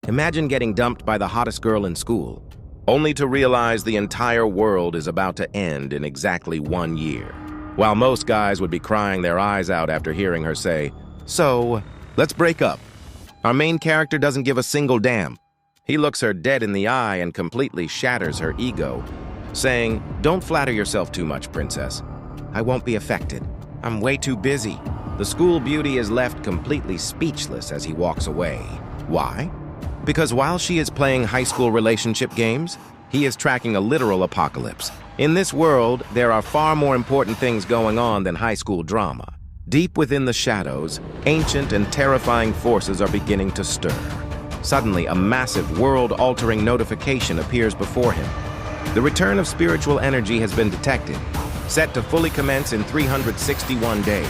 Imagine getting dumped by the hottest girl in school, only to realize the entire world is about to end in exactly 1 year. While most guys would be crying their eyes out after hearing her say, "So, let's break up," our main character doesn't give a single damn. He looks her dead in the eye and completely shatters her ego, saying, "Don't flatter yourself too much, princess. I won't be affected. I'm way too busy." The school beauty is left completely speechless as he walks away. Why? Because while she is playing high school relationship games, he is tracking a literal apocalypse. In this world, there are far more important things going on than high school drama. Deep within the shadows, ancient and terrifying forces are beginning to stir. Suddenly, a massive, world-altering notification appears before him. The return of spiritual energy has been detected, set to fully commence in 361 days,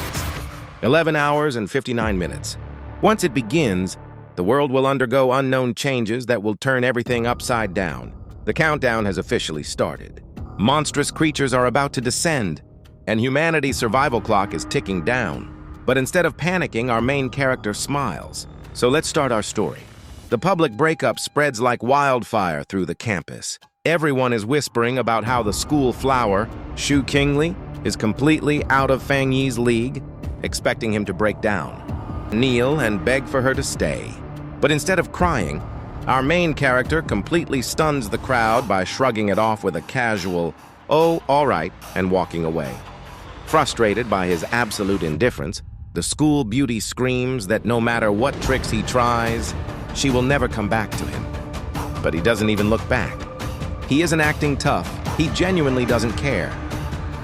11 hours and 59 minutes. Once it begins, the world will undergo unknown changes that will turn everything upside down. The countdown has officially started. Monstrous creatures are about to descend, and humanity's survival clock is ticking down. But instead of panicking, our main character smiles. So let's start our story. The public breakup spreads like wildfire through the campus. Everyone is whispering about how the school flower, Shu Qingli, is completely out of Fang Yi's league, expecting him to break down, kneel, and beg for her to stay. But instead of crying, our main character completely stuns the crowd by shrugging it off with a casual, "Oh, all right," and walking away. Frustrated by his absolute indifference, the school beauty screams that no matter what tricks he tries, she will never come back to him. But he doesn't even look back. He isn't acting tough. He genuinely doesn't care.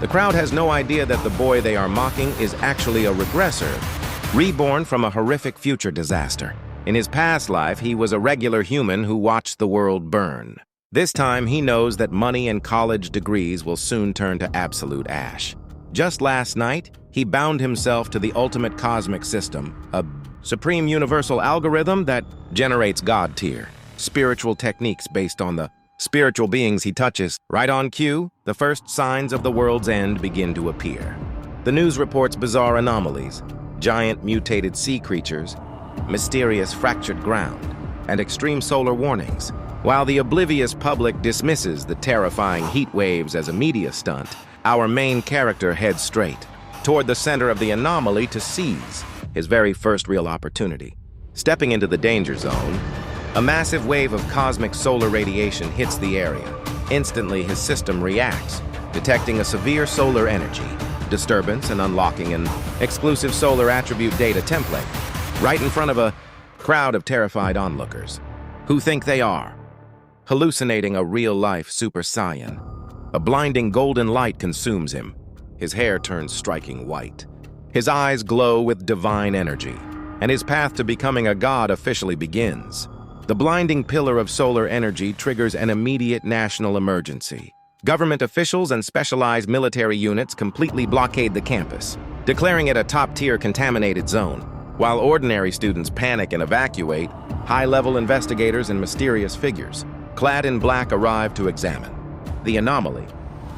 The crowd has no idea that the boy they are mocking is actually a regressor, reborn from a horrific future disaster. In his past life, he was a regular human who watched the world burn. This time, he knows that money and college degrees will soon turn to absolute ash. Just last night, he bound himself to the ultimate cosmic system, a supreme universal algorithm that generates God tier, spiritual techniques based on the spiritual beings he touches. Right on cue, the first signs of the world's end begin to appear. The news reports bizarre anomalies, giant mutated sea creatures, mysterious fractured ground, and extreme solar warnings. While the oblivious public dismisses the terrifying heat waves as a media stunt, our main character heads straight toward the center of the anomaly to seize his very first real opportunity. Stepping into the danger zone, a massive wave of cosmic solar radiation hits the area. Instantly, his system reacts, detecting a severe solar energy disturbance and unlocking an exclusive solar attribute data template right in front of a crowd of terrified onlookers who think they are hallucinating a real-life Super Saiyan. A blinding golden light consumes him. His hair turns striking white. His eyes glow with divine energy, and his path to becoming a god officially begins. The blinding pillar of solar energy triggers an immediate national emergency. Government officials and specialized military units completely blockade the campus, declaring it a top-tier contaminated zone. While ordinary students panic and evacuate, high-level investigators and mysterious figures, clad in black, arrive to examine the anomaly,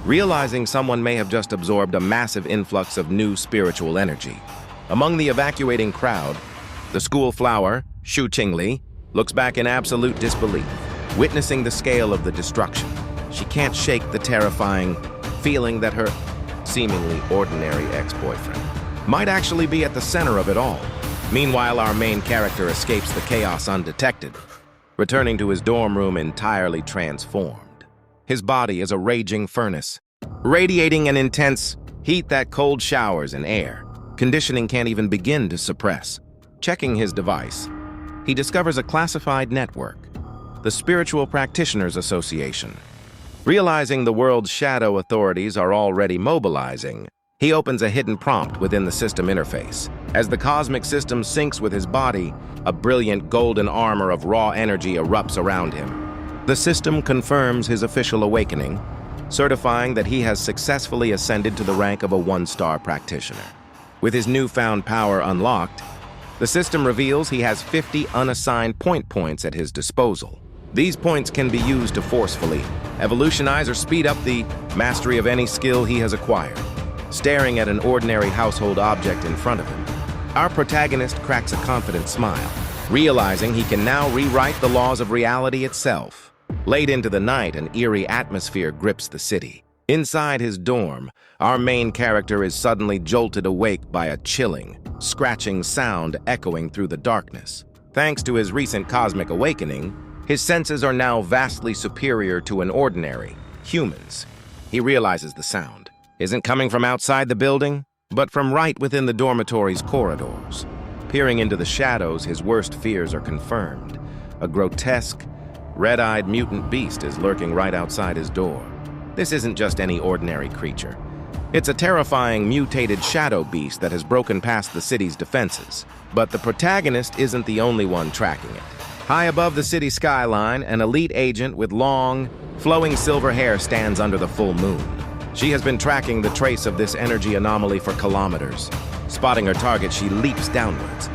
realizing someone may have just absorbed a massive influx of new spiritual energy. Among the evacuating crowd, the school flower, Shu Qingli, looks back in absolute disbelief, witnessing the scale of the destruction. She can't shake the terrifying feeling that her seemingly ordinary ex-boyfriend might actually be at the center of it all. Meanwhile, our main character escapes the chaos undetected, returning to his dorm room entirely transformed. His body is a raging furnace, radiating an intense heat that cold showers and air conditioning can't even begin to suppress. Checking his device, he discovers a classified network, the Spiritual Practitioners Association. Realizing the world's shadow authorities are already mobilizing, he opens a hidden prompt within the system interface. As the cosmic system syncs with his body, a brilliant golden armor of raw energy erupts around him. The system confirms his official awakening, certifying that he has successfully ascended to the rank of a one-star practitioner. With his newfound power unlocked, the system reveals he has 50 unassigned points at his disposal. These points can be used to forcefully evolutionize or speed up the mastery of any skill he has acquired. Staring at an ordinary household object in front of him, our protagonist cracks a confident smile. realizing he can now rewrite the laws of reality itself. Late into the night, an eerie atmosphere grips the city. Inside his dorm, our main character is suddenly jolted awake by a chilling, scratching sound echoing through the darkness. Thanks to his recent cosmic awakening, his senses are now vastly superior to an ordinary humans. He realizes the sound isn't coming from outside the building, but from right within the dormitory's corridors. Peering into the shadows, his worst fears are confirmed. A grotesque, red-eyed mutant beast is lurking right outside his door. This isn't just any ordinary creature. It's a terrifying, mutated shadow beast that has broken past the city's defenses. But the protagonist isn't the only one tracking it. High above the city skyline, an elite agent with long, flowing silver hair stands under the full moon. She has been tracking the trace of this energy anomaly for kilometers. Spotting her target, she leaps downwards,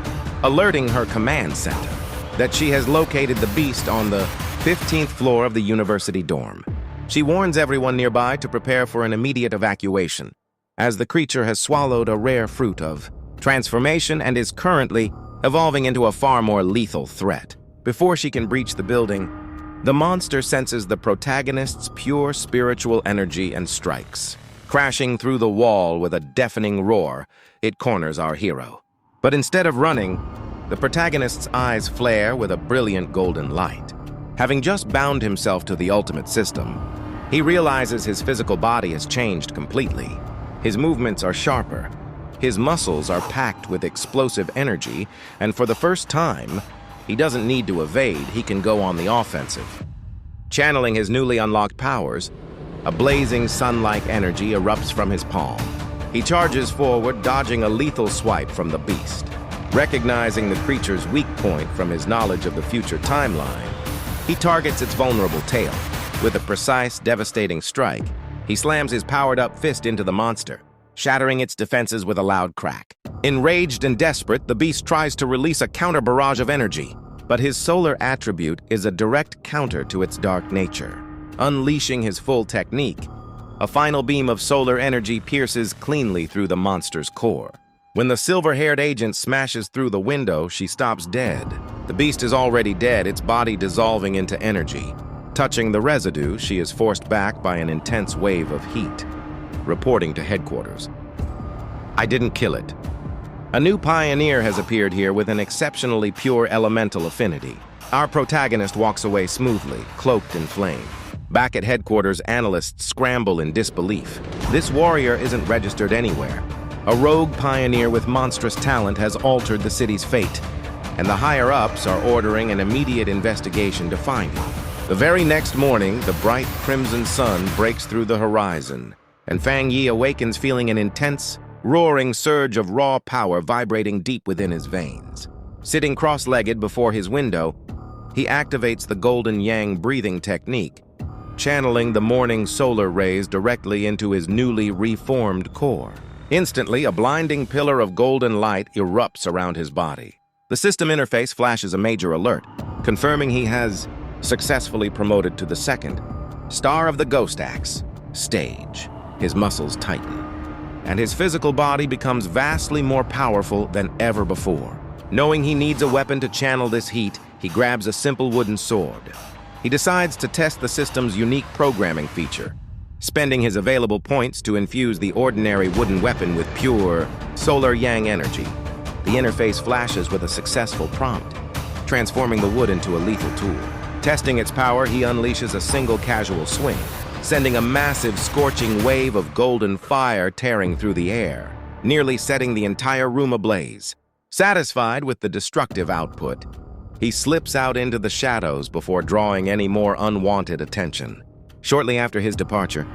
alerting her command center that she has located the beast on the 15th floor of the university dorm. She warns everyone nearby to prepare for an immediate evacuation, as the creature has swallowed a rare fruit of transformation and is currently evolving into a far more lethal threat. Before she can breach the building, the monster senses the protagonist's pure spiritual energy and strikes. Crashing through the wall with a deafening roar, it corners our hero. But instead of running, the protagonist's eyes flare with a brilliant golden light. Having just bound himself to the ultimate system, he realizes his physical body has changed completely. His movements are sharper, his muscles are packed with explosive energy, and for the first time, he doesn't need to evade, he can go on the offensive. Channeling his newly unlocked powers, a blazing sun-like energy erupts from his palm. He charges forward, dodging a lethal swipe from the beast. Recognizing the creature's weak point from his knowledge of the future timeline, he targets its vulnerable tail. With a precise, devastating strike, he slams his powered-up fist into the monster, shattering its defenses with a loud crack. Enraged and desperate, the beast tries to release a counter-barrage of energy, but his solar attribute is a direct counter to its dark nature. Unleashing his full technique, a final beam of solar energy pierces cleanly through the monster's core. When the silver-haired agent smashes through the window, she stops dead. The beast is already dead, its body dissolving into energy. Touching the residue, she is forced back by an intense wave of heat. Reporting to headquarters. I didn't kill it. A new pioneer has appeared here with an exceptionally pure elemental affinity. Our protagonist walks away smoothly, cloaked in flame. Back at headquarters, analysts scramble in disbelief. This warrior isn't registered anywhere. A rogue pioneer with monstrous talent has altered the city's fate, and the higher-ups are ordering an immediate investigation to find him. The very next morning, the bright crimson sun breaks through the horizon, and Fang Yi awakens feeling an intense, roaring surge of raw power vibrating deep within his veins. Sitting cross-legged before his window, he activates the golden yang breathing technique, channeling the morning solar rays directly into his newly reformed core. Instantly, a blinding pillar of golden light erupts around his body. The system interface flashes a major alert, confirming he has successfully promoted to the second Star of the Ghost Axe stage. His muscles tighten, and his physical body becomes vastly more powerful than ever before. Knowing he needs a weapon to channel this heat, he grabs a simple wooden sword. He decides to test the system's unique programming feature, spending his available points to infuse the ordinary wooden weapon with pure solar yang energy. The interface flashes with a successful prompt, transforming the wood into a lethal tool. Testing its power, he unleashes a single casual swing, sending a massive scorching wave of golden fire tearing through the air, nearly setting the entire room ablaze. Satisfied with the destructive output, he slips out into the shadows before drawing any more unwanted attention. Shortly after his departure,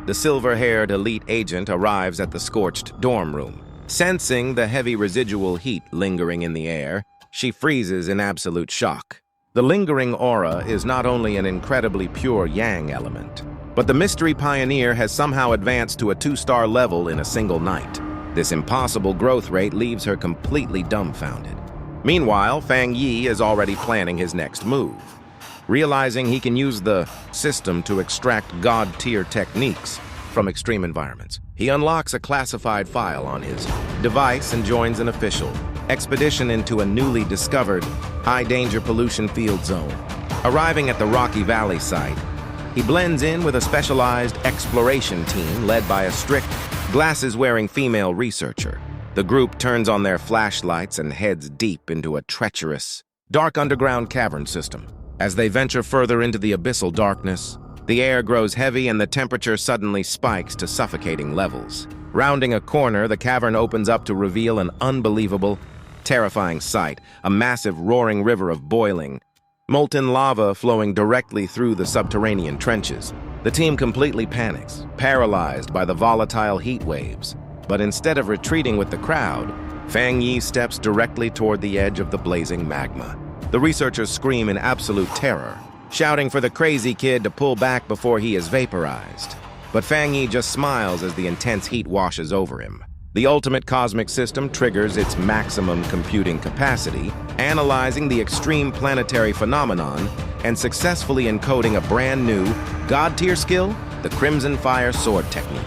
the silver-haired elite agent arrives at the scorched dorm room. Sensing the heavy residual heat lingering in the air, she freezes in absolute shock. The lingering aura is not only an incredibly pure yang element, but the mystery pioneer has somehow advanced to a 2-star level in a single night. This impossible growth rate leaves her completely dumbfounded. Meanwhile, Fang Yi is already planning his next move. Realizing he can use the system to extract god-tier techniques from extreme environments, he unlocks a classified file on his device and joins an official expedition into a newly discovered, high-danger pollution field zone. Arriving at the Rocky Valley site, he blends in with a specialized exploration team led by a strict, glasses-wearing female researcher. The group turns on their flashlights and heads deep into a treacherous, dark underground cavern system. As they venture further into the abyssal darkness, the air grows heavy and the temperature suddenly spikes to suffocating levels. Rounding a corner, the cavern opens up to reveal an unbelievable, terrifying sight, a massive roaring river of boiling, molten lava flowing directly through the subterranean trenches. The team completely panics, paralyzed by the volatile heat waves. But instead of retreating with the crowd, Fang Yi steps directly toward the edge of the blazing magma. The researchers scream in absolute terror, shouting for the crazy kid to pull back before he is vaporized. But Fang Yi just smiles as the intense heat washes over him. The ultimate cosmic system triggers its maximum computing capacity, analyzing the extreme planetary phenomenon and successfully encoding a brand new, god-tier skill, the Crimson Fire Sword Technique.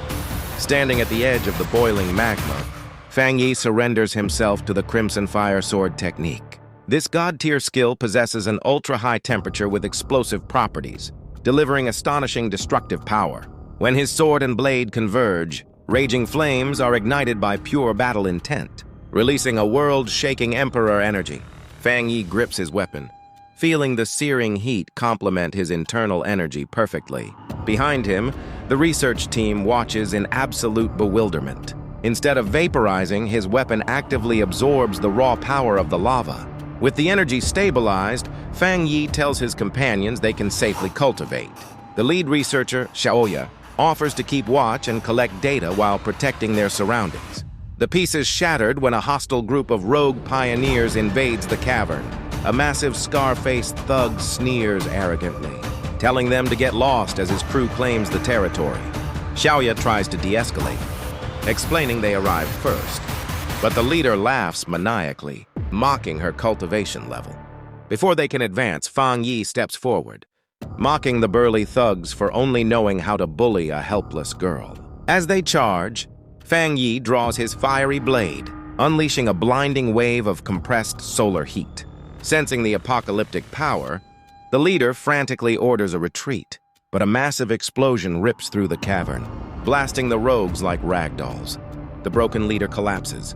Standing at the edge of the boiling magma, Fang Yi surrenders himself to the Crimson Fire Sword Technique. This god-tier skill possesses an ultra-high temperature with explosive properties, delivering astonishing destructive power. When his sword and blade converge, raging flames are ignited by pure battle intent, releasing a world-shaking emperor energy. Fang Yi grips his weapon, feeling the searing heat complement his internal energy perfectly. Behind him, the research team watches in absolute bewilderment. Instead of vaporizing, his weapon actively absorbs the raw power of the lava. With the energy stabilized, Fang Yi tells his companions they can safely cultivate. The lead researcher, Xiaoya, offers to keep watch and collect data while protecting their surroundings. The peace is shattered when a hostile group of rogue pioneers invades the cavern. A massive scar-faced thug sneers arrogantly, telling them to get lost as his crew claims the territory. Xiaoya tries to de-escalate, explaining they arrived first. But the leader laughs maniacally, mocking her cultivation level. Before they can advance, Fang Yi steps forward, mocking the burly thugs for only knowing how to bully a helpless girl. As they charge, Fang Yi draws his fiery blade, unleashing a blinding wave of compressed solar heat. Sensing the apocalyptic power, the leader frantically orders a retreat, but a massive explosion rips through the cavern, blasting the rogues like ragdolls. The broken leader collapses,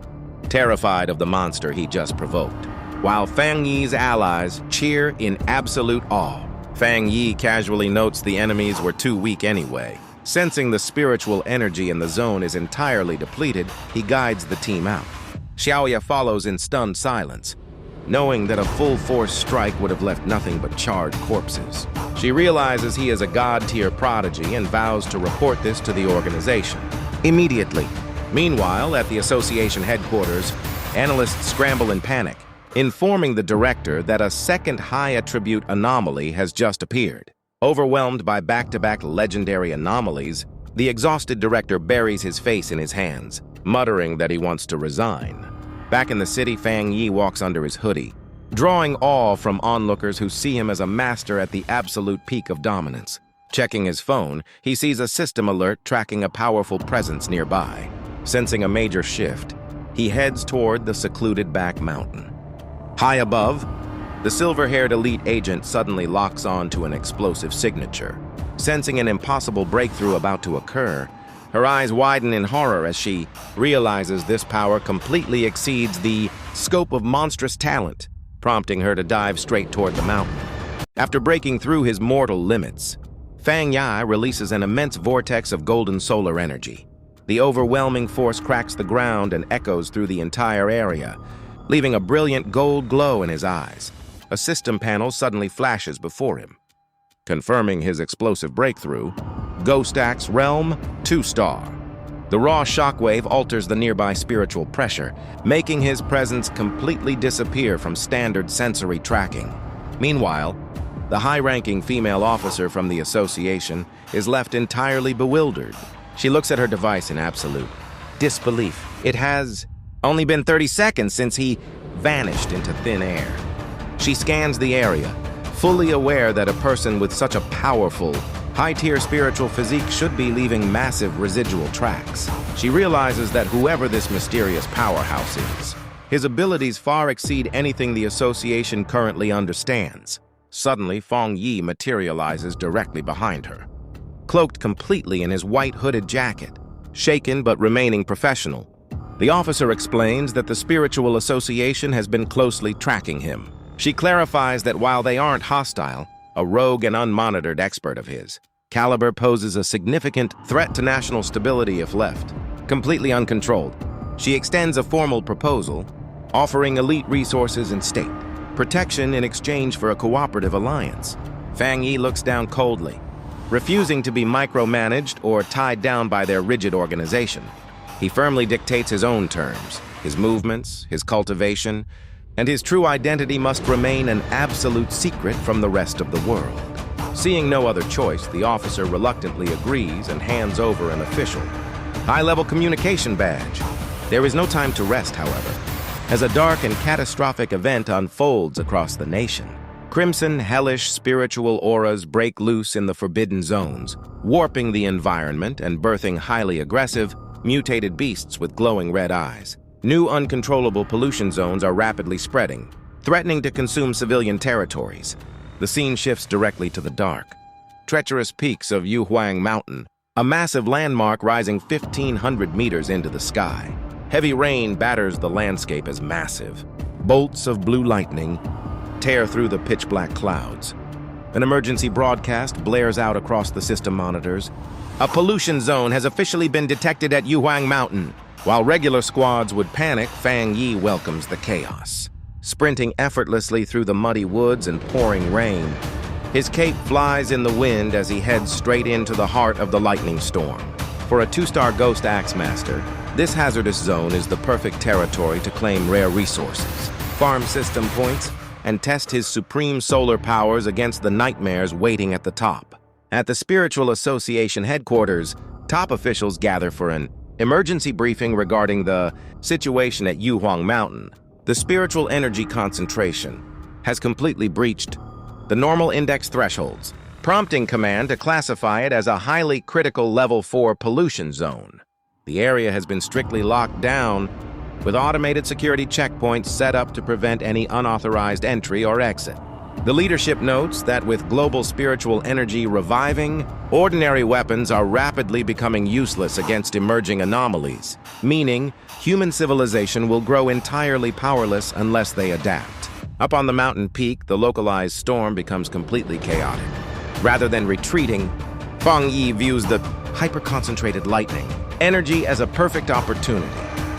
terrified of the monster he just provoked, while Fang Yi's allies cheer in absolute awe. Fang Yi casually notes the enemies were too weak anyway. Sensing the spiritual energy in the zone is entirely depleted, he guides the team out. Xiaoya follows in stunned silence, knowing that a full-force strike would have left nothing but charred corpses. She realizes he is a god-tier prodigy and vows to report this to the organization immediately. Meanwhile, at the association headquarters, analysts scramble in panic, informing the director that a second high-attribute anomaly has just appeared. Overwhelmed by back-to-back legendary anomalies, the exhausted director buries his face in his hands, muttering that he wants to resign. Back in the city, Fang Yi walks under his hoodie, drawing awe from onlookers who see him as a master at the absolute peak of dominance. Checking his phone, he sees a system alert tracking a powerful presence nearby. Sensing a major shift, he heads toward the secluded back mountain. High above, the silver-haired elite agent suddenly locks on to an explosive signature. Sensing an impossible breakthrough about to occur, her eyes widen in horror as she realizes this power completely exceeds the scope of monstrous talent, prompting her to dive straight toward the mountain. After breaking through his mortal limits, Fang Yi releases an immense vortex of golden solar energy. The overwhelming force cracks the ground and echoes through the entire area, leaving a brilliant gold glow in his eyes. A system panel suddenly flashes before him, confirming his explosive breakthrough. Ghost Axe Realm 2-star. The raw shockwave alters the nearby spiritual pressure, making his presence completely disappear from standard sensory tracking. Meanwhile, the high-ranking female officer from the association is left entirely bewildered. She looks at her device in absolute disbelief. It has only been 30 seconds since he vanished into thin air. She scans the area, fully aware that a person with such a powerful, high-tier spiritual physique should be leaving massive residual tracks. She realizes that whoever this mysterious powerhouse is, His abilities far exceed anything the association currently understands. Suddenly, Fang Yi materializes directly behind her. Cloaked completely in his white hooded jacket, shaken but remaining professional, the officer explains that the spiritual association has been closely tracking him. She clarifies that while they aren't hostile, a rogue and unmonitored expert of his caliber poses a significant threat to national stability if left completely uncontrolled. She extends a formal proposal, offering elite resources and state protection in exchange for a cooperative alliance. Fang Yi looks down coldly, refusing to be micromanaged or tied down by their rigid organization. He firmly dictates his own terms, his movements, his cultivation, and his true identity must remain an absolute secret from the rest of the world. Seeing no other choice, the officer reluctantly agrees and hands over an official high-level communication badge. There is no time to rest, however, as a dark and catastrophic event unfolds across the nation. Crimson, hellish spiritual auras break loose in the forbidden zones, warping the environment and birthing highly aggressive, mutated beasts with glowing red eyes. New uncontrollable pollution zones are rapidly spreading, threatening to consume civilian territories. The scene shifts directly to the dark. Treacherous peaks of Yuhuang Mountain, a massive landmark rising 1,500 meters into the sky. Heavy rain batters the landscape as massive. Bolts of blue lightning tear through the pitch-black clouds. An emergency broadcast blares out across the system monitors. A pollution zone has officially been detected at Yuhuang Mountain. While regular squads would panic, Fang Yi welcomes the chaos. Sprinting effortlessly through the muddy woods and pouring rain, his cape flies in the wind as he heads straight into the heart of the lightning storm. For a 2-star Ghost Axe Master, this hazardous zone is the perfect territory to claim rare resources, farm system points, and test his supreme solar powers against the nightmares waiting at the top. At the Spiritual Association headquarters, top officials gather for an emergency briefing regarding the situation at Yuhuang Mountain. The spiritual energy concentration has completely breached the normal index thresholds, prompting command to classify it as a highly critical level 4 pollution zone. The area has been strictly locked down, with automated security checkpoints set up to prevent any unauthorized entry or exit. The leadership notes that with global spiritual energy reviving, ordinary weapons are rapidly becoming useless against emerging anomalies, meaning human civilization will grow entirely powerless unless they adapt. Up on the mountain peak, the localized storm becomes completely chaotic. Rather than retreating, Fang Yi views the hyper-concentrated lightning energy as a perfect opportunity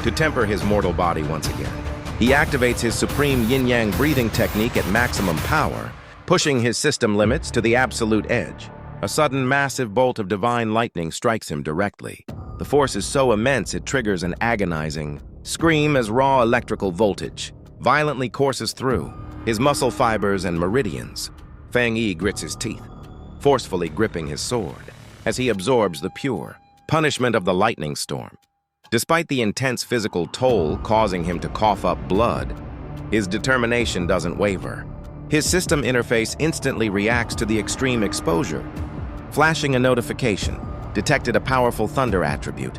to temper his mortal body once again. He activates his supreme yin-yang breathing technique at maximum power, pushing his system limits to the absolute edge. A sudden massive bolt of divine lightning strikes him directly. The force is so immense it triggers an agonizing scream as raw electrical voltage violently courses through his muscle fibers and meridians. Fang Yi grits his teeth, forcefully gripping his sword as he absorbs the pure punishment of the lightning storm. Despite the intense physical toll causing him to cough up blood, his determination doesn't waver. His system interface instantly reacts to the extreme exposure, flashing a notification, detected a powerful thunder attribute.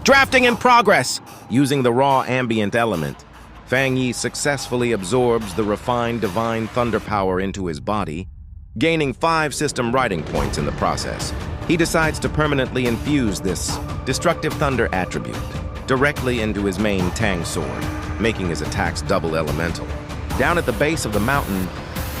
Drafting in progress! Using the raw ambient element, Fang Yi successfully absorbs the refined divine thunder power into his body, gaining 5 system writing points in the process. He decides to permanently infuse this destructive thunder attribute directly into his main Tang sword, making his attacks double elemental. Down at the base of the mountain,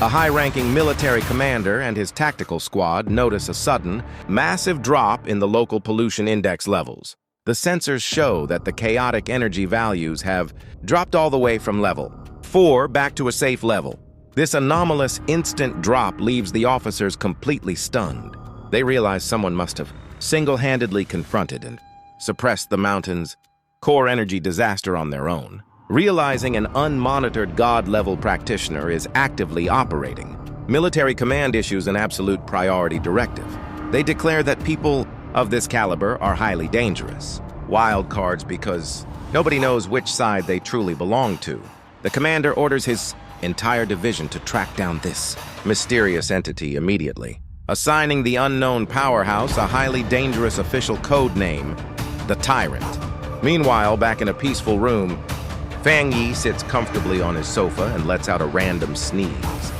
a high-ranking military commander and his tactical squad notice a sudden, massive drop in the local pollution index levels. The sensors show that the chaotic energy values have dropped all the way from level 4 back to a safe level. This anomalous instant drop leaves the officers completely stunned. They realize someone must have single-handedly confronted and suppressed the mountain's core energy disaster on their own. Realizing an unmonitored god-level practitioner is actively operating, military command issues an absolute priority directive. They declare that people of this caliber are highly dangerous. Wild cards because nobody knows which side they truly belong to. The commander orders his entire division to track down this mysterious entity immediately, assigning the unknown powerhouse a highly dangerous official code name, the Tyrant. Meanwhile, back in a peaceful room, Fang Yi sits comfortably on his sofa and lets out a random sneeze.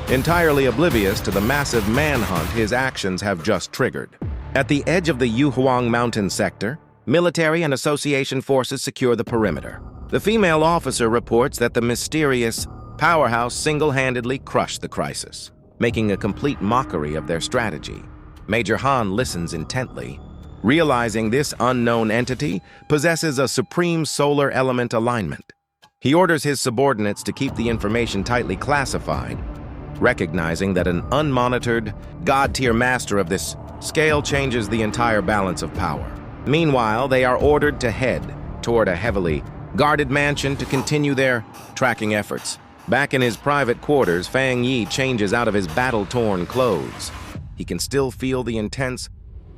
Entirely oblivious to the massive manhunt his actions have just triggered. At the edge of the Yuhuang Mountain sector, military and association forces secure the perimeter. The female officer reports that the mysterious powerhouse single-handedly crushed the crisis, making a complete mockery of their strategy. Major Han listens intently, realizing this unknown entity possesses a supreme solar element alignment. He orders his subordinates to keep the information tightly classified, recognizing that an unmonitored, god-tier master of this scale changes the entire balance of power. Meanwhile, they are ordered to head toward a heavily guarded mansion to continue their tracking efforts. Back in his private quarters, Fang Yi changes out of his battle-torn clothes. He can still feel the intense,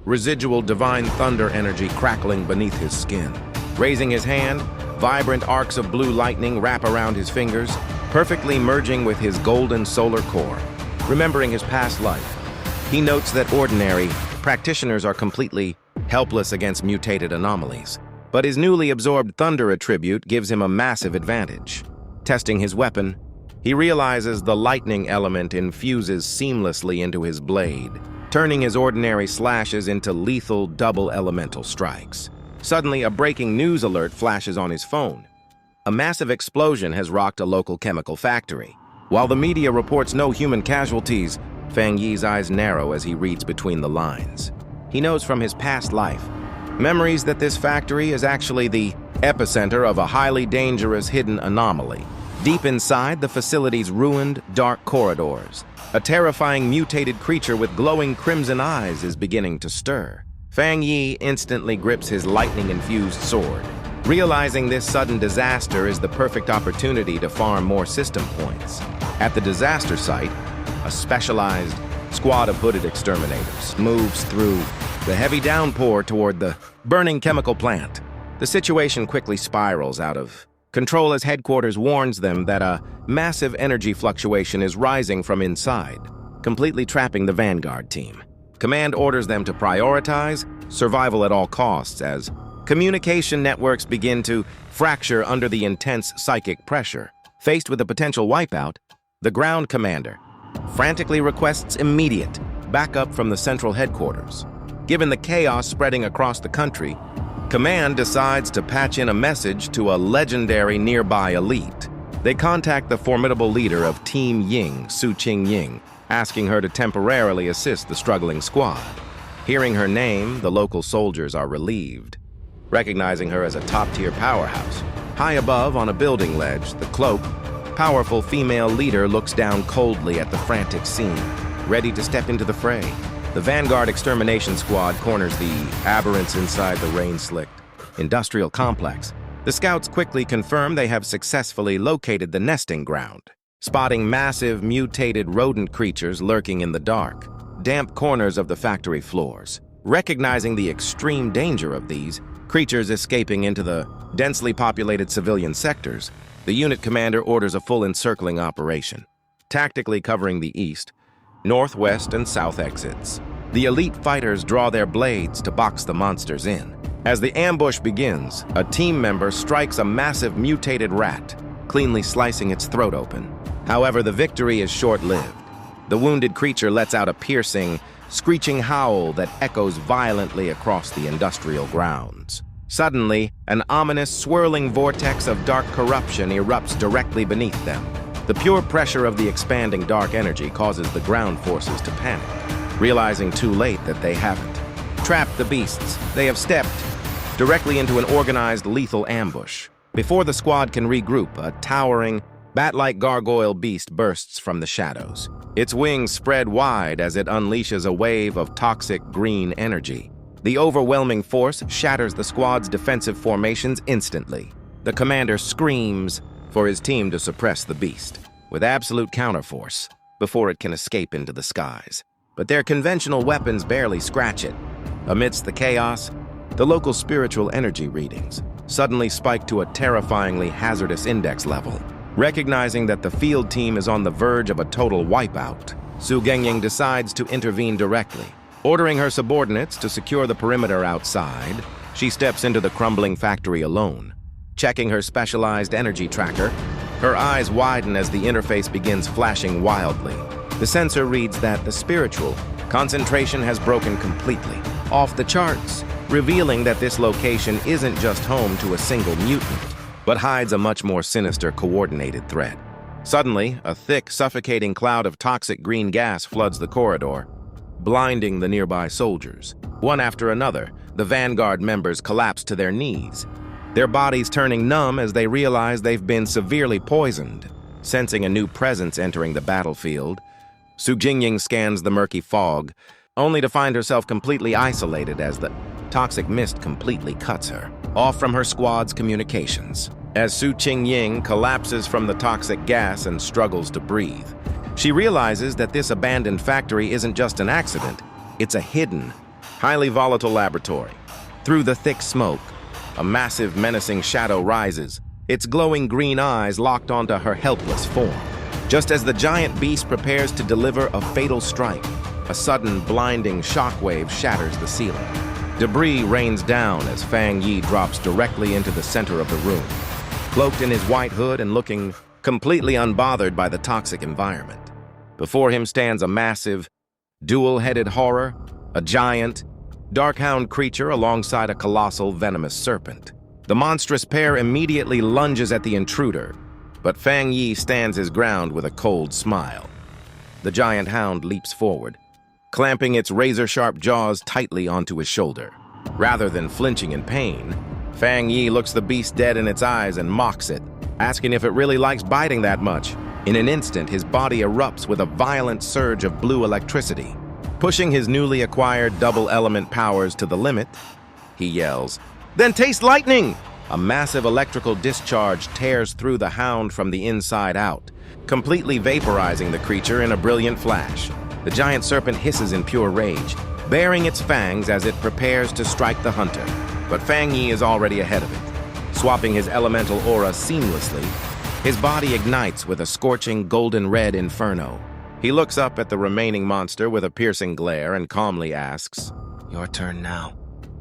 residual divine thunder energy crackling beneath his skin. Raising his hand, vibrant arcs of blue lightning wrap around his fingers, perfectly merging with his golden solar core. Remembering his past life, he notes that ordinary practitioners are completely helpless against mutated anomalies. But his newly absorbed thunder attribute gives him a massive advantage. Testing his weapon, he realizes the lightning element infuses seamlessly into his blade, turning his ordinary slashes into lethal double elemental strikes. Suddenly, a breaking news alert flashes on his phone. A massive explosion has rocked a local chemical factory. While the media reports no human casualties, Fang Yi's eyes narrow as he reads between the lines. He knows from his past life, memories that this factory is actually the epicenter of a highly dangerous hidden anomaly. Deep inside the facility's ruined, dark corridors, a terrifying mutated creature with glowing crimson eyes is beginning to stir. Fang Yi instantly grips his lightning-infused sword, realizing this sudden disaster is the perfect opportunity to farm more system points. At the disaster site, a specialized squad of hooded exterminators moves through the heavy downpour toward the burning chemical plant. The situation quickly spirals out of control as headquarters warns them that a massive energy fluctuation is rising from inside, completely trapping the Vanguard team. Command orders them to prioritize survival at all costs as communication networks begin to fracture under the intense psychic pressure. Faced with a potential wipeout, the ground commander frantically requests immediate backup from the central headquarters. Given the chaos spreading across the country, Command decides to patch in a message to a legendary nearby elite. They contact the formidable leader of Team Ying, Su Qingying, asking her to temporarily assist the struggling squad. Hearing her name, the local soldiers are relieved, recognizing her as a top-tier powerhouse. High above, on a building ledge, the cloaked, powerful female leader looks down coldly at the frantic scene, ready to step into the fray. The Vanguard Extermination Squad corners the aberrants inside the rain-slicked industrial complex. The scouts quickly confirm they have successfully located the nesting ground, spotting massive, mutated rodent creatures lurking in the dark, damp corners of the factory floors. Recognizing the extreme danger of these creatures escaping into the densely populated civilian sectors, the unit commander orders a full encircling operation, tactically covering the east, northwest, and south exits. The elite fighters draw their blades to box the monsters in. As the ambush begins, a team member strikes a massive mutated rat, cleanly slicing its throat open. However, the victory is short-lived. The wounded creature lets out a piercing, screeching howl that echoes violently across the industrial grounds. Suddenly, an ominous, swirling vortex of dark corruption erupts directly beneath them. The pure pressure of the expanding dark energy causes the ground forces to panic, realizing too late that they haven't trapped the beasts. They have stepped directly into an organized, lethal ambush. Before the squad can regroup, a towering, bat-like gargoyle beast bursts from the shadows. Its wings spread wide as it unleashes a wave of toxic green energy. The overwhelming force shatters the squad's defensive formations instantly. The commander screams for his team to suppress the beast with absolute counterforce before it can escape into the skies. But their conventional weapons barely scratch it. Amidst the chaos, the local spiritual energy readings suddenly spike to a terrifyingly hazardous index level. Recognizing that the field team is on the verge of a total wipeout, Su Gengying decides to intervene directly. Ordering her subordinates to secure the perimeter outside, she steps into the crumbling factory alone. checking her specialized energy tracker. Her eyes widen as the interface begins flashing wildly. The sensor reads that the spiritual concentration has broken completely, off the charts, revealing that this location isn't just home to a single mutant, but hides a much more sinister coordinated threat. Suddenly, a thick, suffocating cloud of toxic green gas floods the corridor, blinding the nearby soldiers. One after another, the Vanguard members collapse to their knees, their bodies turning numb as they realize they've been severely poisoned. Sensing a new presence entering the battlefield, Su Jingying scans the murky fog, only to find herself completely isolated as the toxic mist completely cuts her off from her squad's communications. As Su Jingying collapses from the toxic gas and struggles to breathe, she realizes that this abandoned factory isn't just an accident, it's a hidden, highly volatile laboratory. Through the thick smoke, a massive, menacing shadow rises, its glowing green eyes locked onto her helpless form. Just as the giant beast prepares to deliver a fatal strike, a sudden, blinding shockwave shatters the ceiling. Debris rains down as Fang Yi drops directly into the center of the room, cloaked in his white hood and looking completely unbothered by the toxic environment. Before him stands a massive, dual-headed horror, a giant, dark-hound creature alongside a colossal, venomous serpent. The monstrous pair immediately lunges at the intruder, but Fang Yi stands his ground with a cold smile. The giant hound leaps forward, clamping its razor-sharp jaws tightly onto his shoulder. Rather than flinching in pain, Fang Yi looks the beast dead in its eyes and mocks it, asking if it really likes biting that much. In an instant, his body erupts with a violent surge of blue electricity. Pushing his newly acquired double-element powers to the limit, he yells, "Then taste lightning!" A massive electrical discharge tears through the hound from the inside out, completely vaporizing the creature in a brilliant flash. The giant serpent hisses in pure rage, baring its fangs as it prepares to strike the hunter. But Fang Yi is already ahead of it. Swapping his elemental aura seamlessly, his body ignites with a scorching golden-red inferno. He looks up at the remaining monster with a piercing glare and calmly asks, "Your turn now."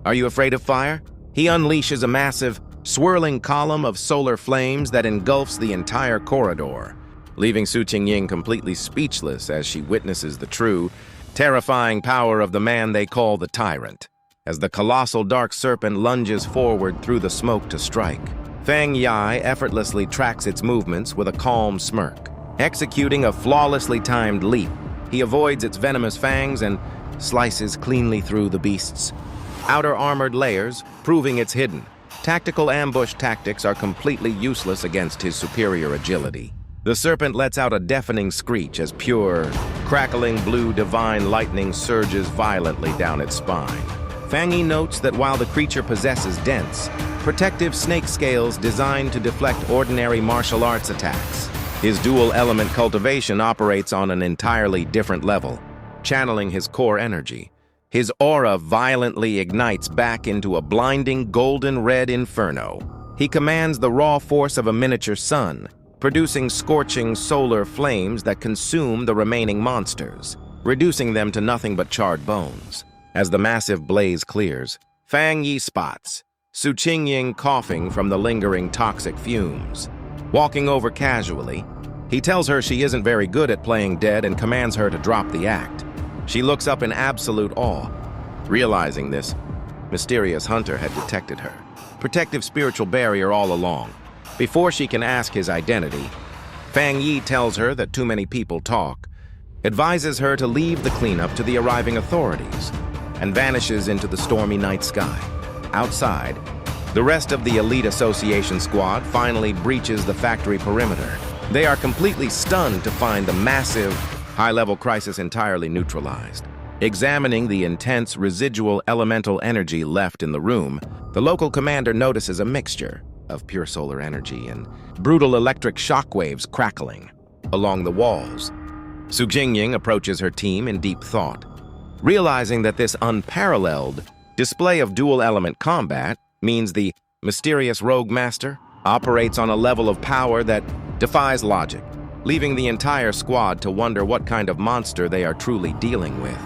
"Are you afraid of fire?" He unleashes a massive, swirling column of solar flames that engulfs the entire corridor, leaving Su Jingying completely speechless as she witnesses the true, terrifying power of the man they call the Tyrant. As the colossal dark serpent lunges forward through the smoke to strike, Fang Yi effortlessly tracks its movements with a calm smirk. Executing a flawlessly timed leap, he avoids its venomous fangs and slices cleanly through the beast's outer armored layers, proving it's hidden. Tactical ambush tactics are completely useless against his superior agility. The serpent lets out a deafening screech as pure, crackling blue divine lightning surges violently down its spine. Fang Yi notes that while the creature possesses dense, protective snake scales designed to deflect ordinary martial arts attacks, his dual-element cultivation operates on an entirely different level, channeling his core energy. His aura violently ignites back into a blinding golden-red inferno. He commands the raw force of a miniature sun, producing scorching solar flames that consume the remaining monsters, reducing them to nothing but charred bones. As the massive blaze clears, Fang Yi spots Su Jingying coughing from the lingering toxic fumes. Walking over casually, he tells her she isn't very good at playing dead and commands her to drop the act. She looks up in absolute awe. Realizing this, mysterious hunter had detected her. Protective spiritual barrier all along. Before she can ask his identity, Fang Yi tells her that too many people talk, advises her to leave the cleanup to the arriving authorities, and vanishes into the stormy night sky. Outside, the rest of the elite association squad finally breaches the factory perimeter. They are completely stunned to find the massive, high-level crisis entirely neutralized. Examining the intense residual elemental energy left in the room, the local commander notices a mixture of pure solar energy and brutal electric shockwaves crackling along the walls. Su Jingying approaches her team in deep thought, realizing that this unparalleled display of dual-element combat means the mysterious rogue master operates on a level of power that defies logic, leaving the entire squad to wonder what kind of monster they are truly dealing with.